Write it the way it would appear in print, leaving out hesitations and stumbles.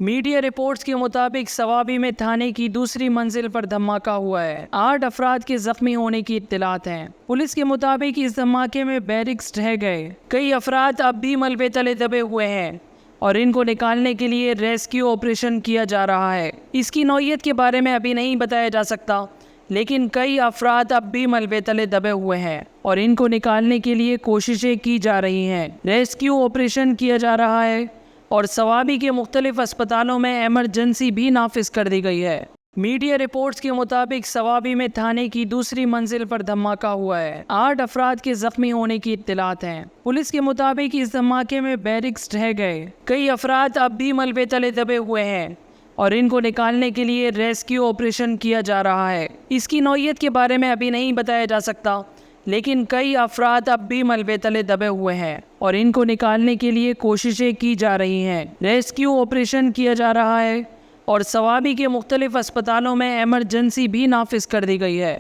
Media reports के मुताबिक सवाबी में थाने की दूसरी मंजिल पर धमाका हुआ है। 8 अफराद के जख्मी होने की इत्तलात हैं। पुलिस के मुताबिक इस धमाके में बैरिक्स ढह गए। कई अफराद अब भी मलबे तले दबे हुए हैं और इनको निकालने के लिए रेस्क्यू ऑपरेशन किया जा रहा है। इसकी नौइयत के बारे में अभी नहीं बताया जा सकता, लेकिन कई अफराद अब भी मलबे तले दबे हुए हैं और इनको निकालने के लिए कोशिशें की जा रही हैं। रेस्क्यू ऑपरेशन किया जा रहा है और सवाबी के मुख्तलिफ अस्पतालों में एमरजेंसी भी नाफिज कर दी गई है। मीडिया रिपोर्ट्स के मुताबिक सवाबी में थाने की दूसरी मंजिल पर धमाका हुआ है। 8 अफराद के जख्मी होने की इत्तलात हैं। पुलिस के मुताबिक इस धमाके में बैरिक्स ढह गए। कई अफराद अब भी मलबे तले दबे हुए हैं और इनको निकालने के लिए रेस्क्यू ऑपरेशन किया जा रहा है। इसकी नौइयत के बारे में अभी नहीं बताया जा सकता, लेकिन कई अफराद अब भी मलबे तले दबे हुए हैं और इनको निकालने के लिए कोशिशें की जा रही हैं। रेस्क्यू ऑपरेशन किया जा रहा है और सवाबी के मुख्तलिफ अस्पतालों में एमरजेंसी भी नाफिज कर दी गई है।